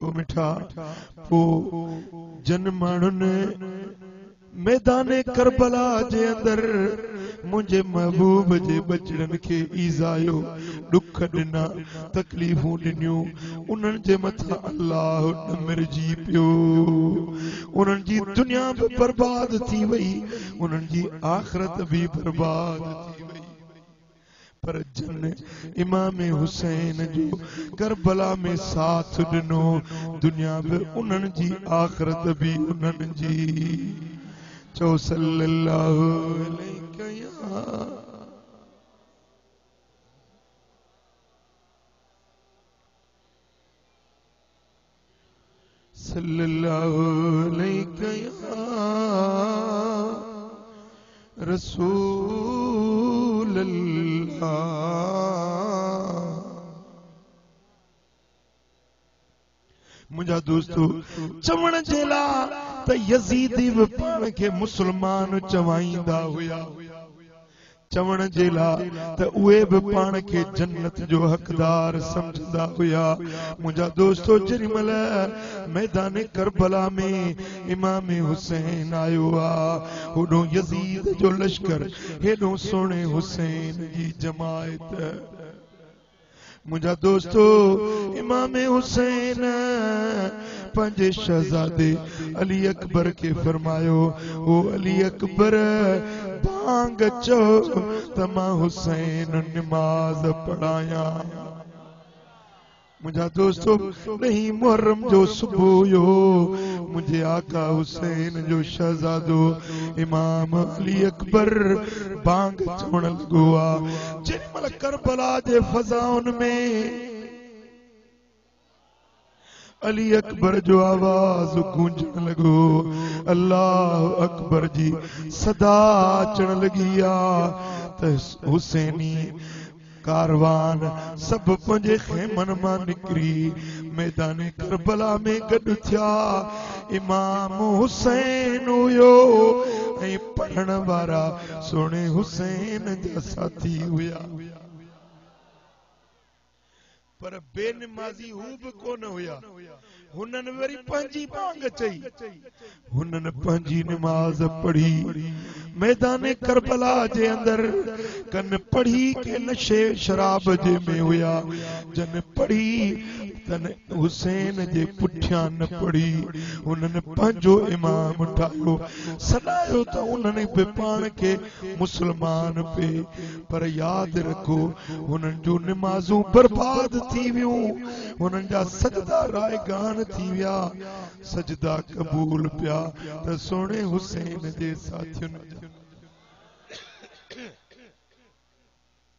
ओ मिठा पो जन माण्हुनि मैदाने करबला जे अंदर मुझे महबूब जे बचड़न के ईज़ायो दुख दिना तकलीफूं दिनियूं उन्हनि जे मथा अल्लाह मिर्जी पियो उन्हनि जी दुनिया भी बर्बाद थी वई उन्हनि जी आखिरत भी बर्बाद थी वई पर जन इमाम हुसैन जो करबला में साथ दिनो दुनिया भी उन्हनि जी आखिरत भी उन्हनि जी चो सल्लल्लाहु अलैहि सल्लल्लाहु अलैहि रसूल अल्लाह। मुझा दोस्तों चवण जेला त यजीदी भी पान के मुसलमान चवाईंदा हुया चवण जेला त उहे भी पान के जन्नत जो हकदार समझदा हुया मुझा दोस्तों जरिमल मैदान करबला में इमाम हुसैन आयो आ होडो यजीद जो लश्कर हेडो सोने हुसैन जी जमायत मुझा दोस्तों इमाम हुसैन पंजे शहजादे अली अकबर के फरमायो ओ अली अकबर बांग चो तमा हुसैन नमाज पढ़ाया मुझा दोस्तों नहीं मुहर्रम जो सुबह यो मुझे आका हुसैन जो शहजादो इमाम अली अकबर बांग चवण लगो आ जेमल करबला जे फजाउन में अली अकबर जो आवाज गूंजण लगो अल्लाह अकबर जी सदा अचण लगी आ त हुसैनी कारवान सब पंजे खेमन मां निकरी मैदान करबला में गड थिया इमाम हुसैन हुयो ऐं पढ़ण वारा सोने हुसैन जा साथी हुया पर बेनमाज़ी हू भी कोन हुया हुनन वरी पंजी बांग चई हुनन पंजी नमाज पढ़ी मैदान करबला जे अंदर कन पढ़ी के नशे शराब जे में हुया जन पढ़ी तन हुसैन जे पुठियां न पढ़ी हुनन पंजो इमाम ठायो सदायो त उन्हनि पे पाण के मुसलमान पे पर याद रखो हुनन जो नमाजूं बर्बाद थी वियूं हुनन जा सजदा रायगान थी विया सजदा कबूल पिया त सोने हुसैन जे साथियुन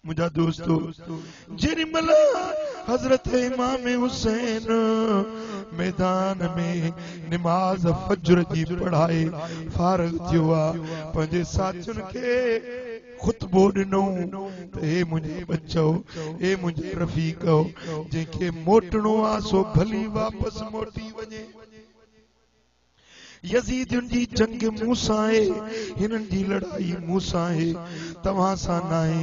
मुझा दोस्तों जेमल हजरत इमाम हुसैन मैदान में नमाज फजर जी पढ़ाए फारग थियो आ पंजे साथियुन के खुतबो दिनो त हे मुझे बच्चो हे मुझे रफीको जेके मोटणो आ सो भली वापस मोटी वने यजीदियुन जी जंग मूसा है हिनन जी लड़ाई मूसा है तव्हां सां नाहे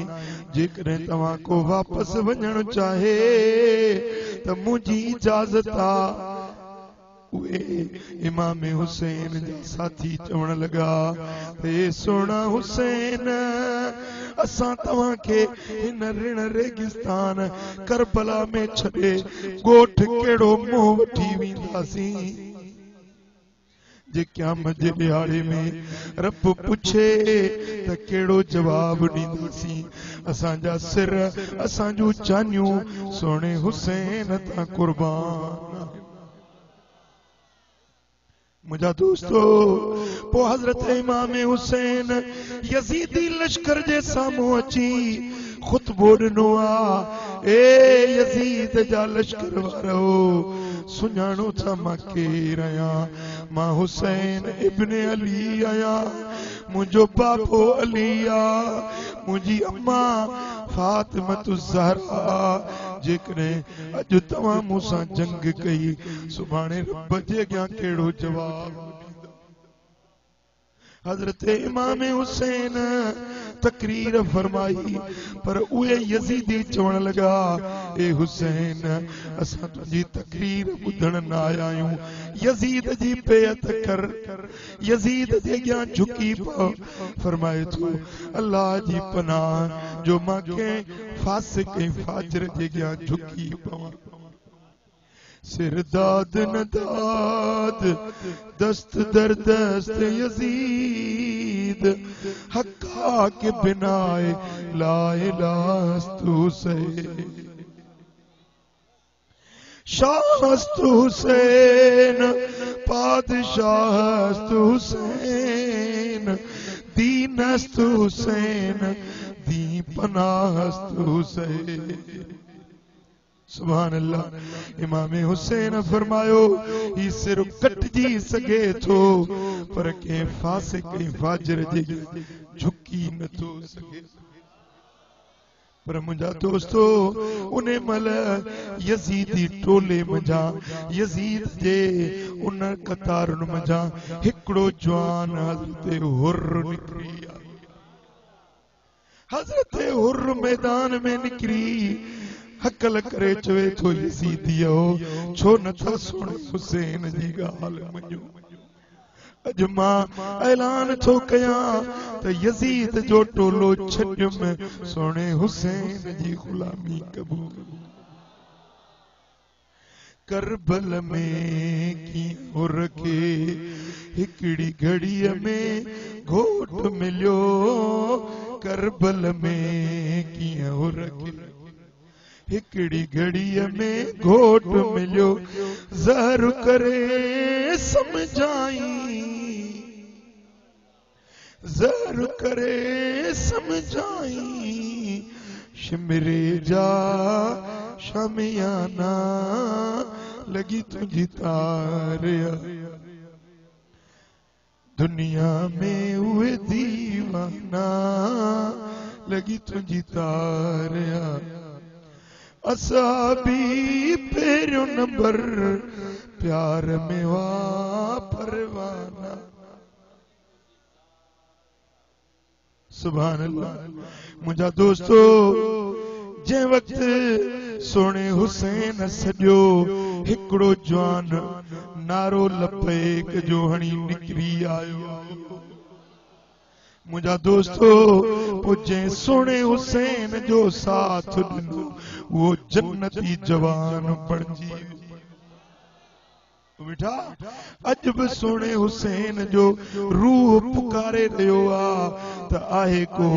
जेकॾहिं तव्हां को वापस वञण चाहे त मुंहिंजी इजाज़त आ उहे इमाम हुसैन जा साथी चवण लगा हे सोना हुसैन असां तव्हां के हिन ऋण रेगिस्तान करबला में छॾे ॻोठ कहिड़ो मुंहुं वठी वेंदासीं जे क़यामत जे ॾियारे में रब पुछे त कहिड़ो जवाब ॾींदासीं असांजा सिर असांजूं जानियूं सोने हुसैन तां कुर्बान मुझा दोस्तों पो हजरत इमाम हुसैन यजीदी लश्कर जे साम्हूं अची खुतबो ॾिनो आ ए यजीद जा लश्कर वारो सुञाणो था मां केर आहियां मां हुसैन इब्न अली आहियां मुंहिंजो बाबो अली आ मुंहिंजी अम्मा फातिमतु ज़हरा जेकॾहिं अॼु तव्हां मूंसां जंग कई सुभाणे रब जे अॻियां कहिड़ो जवाब हजरत इमाम हुसैन तकरीर फरमाई पर उहे यजीदी चवण लगा ए हुसैन असां तुझी तकरीर ॿुधण न आया आहियूं यजीद जी बेअत कर यजीद जे अॻियां झुकी पओ फरमाए थो अल्लाह जी पनाह जो मां कंहिं फासिक ऐं फाजिर जे अॻियां झुकी पवां सिर दाद न दाद दस्त दर दस्त यजीद हक्का के बिनाए लाए लास्तु से शाहस्तु हुसैन पादशाहस्तु हुसैन दीनस्तु हुसैन दी पनाहस्तु हुसैन सुभान अल्लाह इमाम हुसैन फरमायो ही सिर कटजी सके थो पर के फासिक ऐं फाजिर जे झुकी नथो सके पर मुंहिंजा दोस्तो उन महिल यजीदी टोले मंझां यजीद जे उन कतारुनि मंझां हिकिड़ो जवान हज़रत हुर्र निकिरी आयो हज़रत हुर्र मैदान में निकिरी हकल करे चवे थो यजीदियो छो नथा सुण हुसैन जी ॻाल्हि मञो अॼु मां ऐलान थो कयां त यजीद जो टोलो छॾियुम सोणे हुसैन जी ग़ुलामी क़बूल करबल में कीअं हुर खे हिकिड़ी घड़ीअ में घोट मिलियो करबल में कीअं हुर खे हिकिड़ी घड़ीअ में घोट मिलियो ज़हर करे समझाई ज़हर करे समझाई शिमरे जा शमियाना लगी तुझी तारिया दुनिया में उहे दीवाना लगी तुझी तारिया असाबी पहिरियों नंबर प्यार में वा परवाना सुभान अल्लाह मुंहिंजा दोस्तो जंहिं वक़्तु सोणे हुसैन सॼो हिकिड़ो जवान नारो लपेक जो हणी निकिरी आयो मुंहिंजा दोस्तो पोइ सोणे हुसैन जो साथ ॾिनो वो जन्नती जवान बणजी बेटा अॼु बि सोणे हुसैन जो रूह पुकारे रहियो आहे त आहे को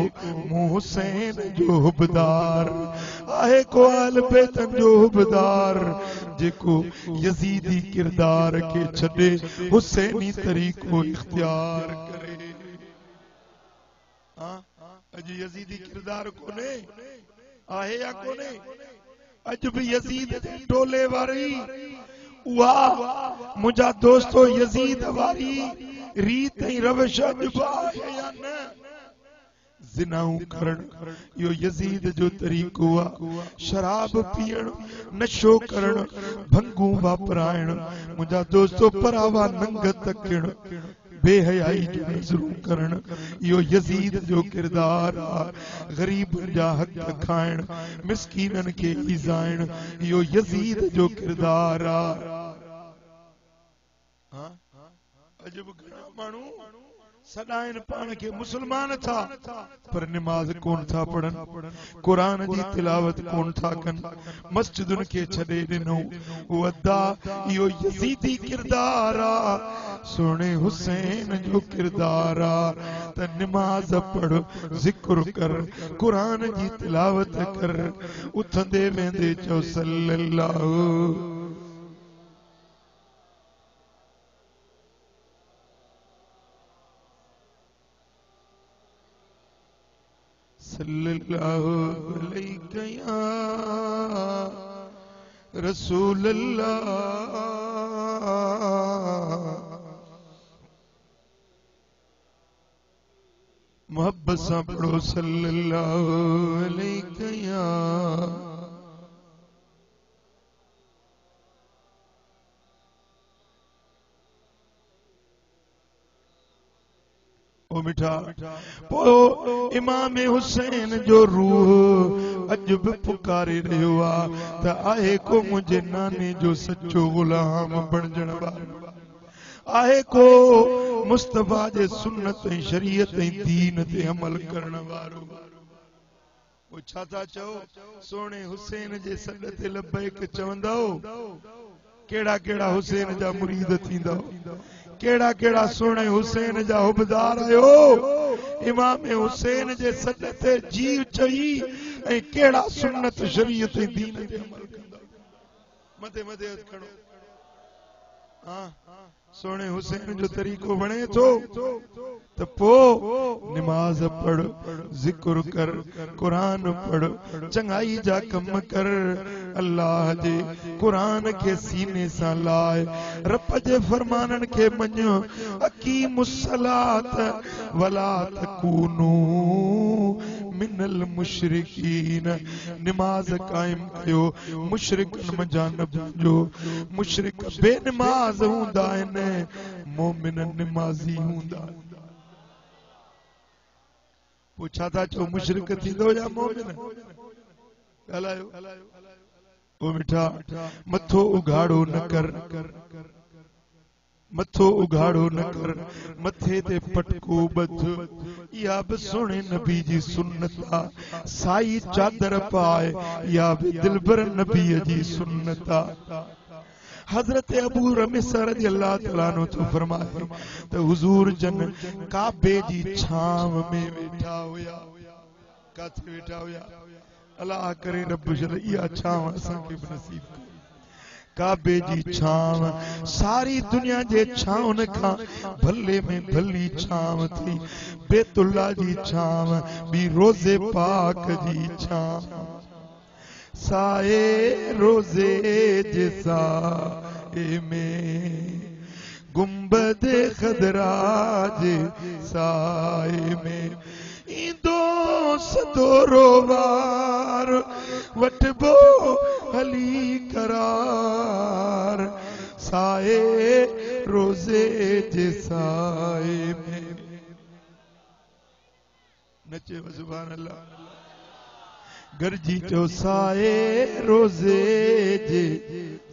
मूं हुसैन जो हुबदार आहे को आल बैतन जो हुबदार जेको यजीदी किरदार खे छॾे हुसैनी तरीक़ो इख्तियार करे अॼु यजीदी किरदार कोने आहे या कोने अॼु बि यजीद जे टोले वारी उहा मुंहिंजा दोस्तो यजीद वारी रीत ऐं रवश अॼु बि आहे या न ज़िनाऊं करण इहो यजीद जो तरीक़ो आहे शराब पीअण नशो करण भंगूं वापराइण मुंहिंजा दोस्तो परावा नंग तकण बेहयाई जो नज़रूं करण इहो यजीद जो किरदार आहे ग़रीबनि जा हक़ खाइण मिसकीननि खे ईज़ाइण इहो यजीद जो किरदार आहे अॼु बि घणा माण्हू सदाइन पाण खे मुसलमान था पर नमाज कोन था पढ़नि कुरान जी तिलावत कोन था कनि मस्जिदुनि खे छॾे ॾिनो वदा इहो यजीदी किरदार आहे सोणे हुसैन जो किरदार आहे त नमाज पढ़ ज़िक्र कर कुरान जी तिलावत कर उथंदे वेंदे चओ सल्लल्लाहु सल्लल्लाहु अलैहि या रसूल अल्लाह मोहब्बत सां पढ़ो सल्लल्लाहु अलैहि या ओ मिठा पो इमाम हुसैन जो रूह अज भी पुकारे रहियो आ त आहे को मुझे नाने जो सच्चो गुलाम बणजण वारो आहे को मुस्तफा जे सुन्नत ऐं शरीयत ऐं दीन ते अमल करण वारो वो छा था चओ सोने हुसैन जे सॾ ते लबैक चवंदो केड़ा केड़ा हुसैन जा मुरीद थींदो केड़ा केड़ा सोने हुसैन जा हुबदार आयो इमाम हुसैन जे सॾ ते जीव चई ऐं केड़ा सुन्नत शरीयत ऐं दीन ते अमल कंदा मथे मथे खड़ो हां सोने हुसैन जो तरीको बणे थो तो पो नमाज पढ़ जिक्र कर कुरान पढ़ चंगाई जा कम कर अल्लाह जे कुरान के सीने सा लाए रब जे फरमानन के मञो अकीमुस सलात वला तकूनू मिनल मुशरिकीन नमाज कायम कयो मुशरिकन मजानब जो मुशरिक बेनमाज हुंदा आहिनि मोमिन नमाज़ी हुंदा पूछा था चो मुशरिक थींदो या मोमिन ॻाल्हायो ओ मिठा मथो उघाड़ो न कर मथो उघाड़ो न कर मथे ते पटको बध या भी सोने नबी जी सुन्नत आ साई चादर पाए या भी दिलबर नबी जी सुन्नत आ हजरत अबू रमीसा रज़ी अल्लाह तआला अन्हु तो फरमाए त हुजूर जन काबे जी छाव में वेठा हुया काथे वेठा हुया अल्लाह करे रब जल इहा छाव असां खे नसीब करे काबे जी छाव सारी दुनिया जे छावन खां भले में भली छाव थी बैतुल्ला जी छाव बी रोज़े पाक जी छाव साए रोज़े जैसा में गुंबद खदरा जे साए में इंदो सदोरो वार वटबो हली करार साए रोज़े जे साए में नचे सुभान अल्लाह गरजी चो साए रोज़े जे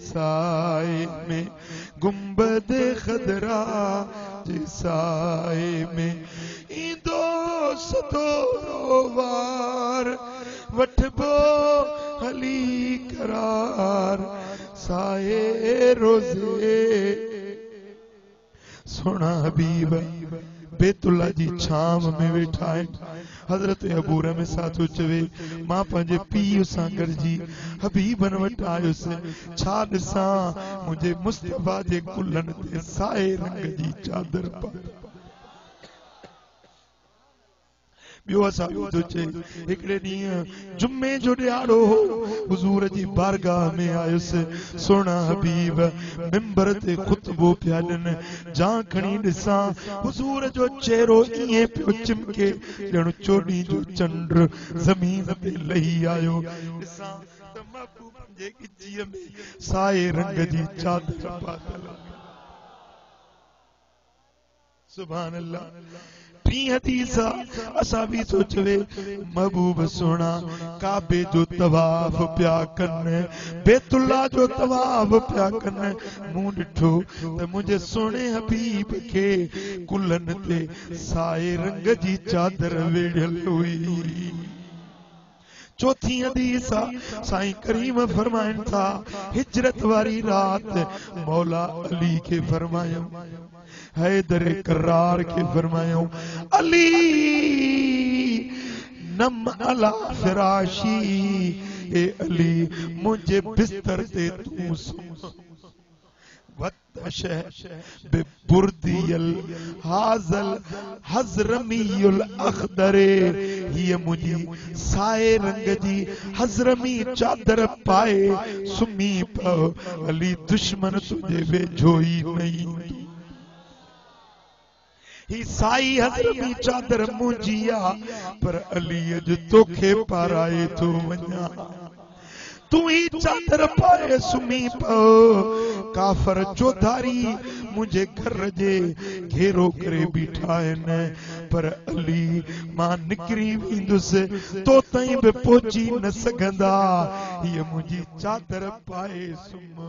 साए में गुंबद खदरा जे साए में इंदो सदोरो वार वठबो हली करार साए रोज़े सोना हबीब बैतुल्ला जी छाव में वेठा आहिनि हजरत अबू रमीसा तो चवे मां पंहिंजे पीउ सां गॾिजी हबीबन वटि आयुसि छा ॾिसां मुंहिंजे मुस्तफा जे कुल्हनि ते साए रंग जी चादर पाई ॿियो असां ॿुधो चई हिकिड़े ॾींहुं जुमे जो ॾियारो हो हुजूर जी बारगाह में आयुसि सोना हबीब मिंबर ते खुतबो पिया ॾियनि जां खणी ॾिसां हुजूर जो चेहरो ईअं पियो चिमके ॼण चोॾीं जो चंड ज़मीन ते लही आयो ॾिसां त महबूब जे ॻिचीअ में साए रंग जी चादर पातल सुभान अल्लाह टी हदीस असां भी तो चवे महबूब सोना काबे जो तवाफ पिया कन बैतुल्ला जो तवाफ पिया कन मूं ॾिठो त मुंहिंजे सोने हबीब खे कुल्हनि ते साए रंग जी चादर वेढ़ियल हुई चौथी हदीस साईं करीम फरमाइनि था हिजरत वारी रात मौला अली के फरमायो हैदर करार के फरमायो अली नम अला फिराशी ए अली मुझे बिस्तर ते तू सो वतश बिबुर्दियल हाजल हजरमीयुल अखदरे ये मुझी साए रंग जी हजरमी चादर पाए सुमी पो अली दुश्मन तुझे वेझोई नहीं ही साई हजरमी चादर मुंहिंजिया पर अली अज तोखे पाराए थो वञा तू ही चादर पाए सुमी पो काफर चौधारी मुझे घर जे घेरो करे बीठा आहिनि पर अली मां निकिरी वेंदुसि तो ताईं बि पहुची न सघंदा हीअ मुंहिंजी चादर पाए सुम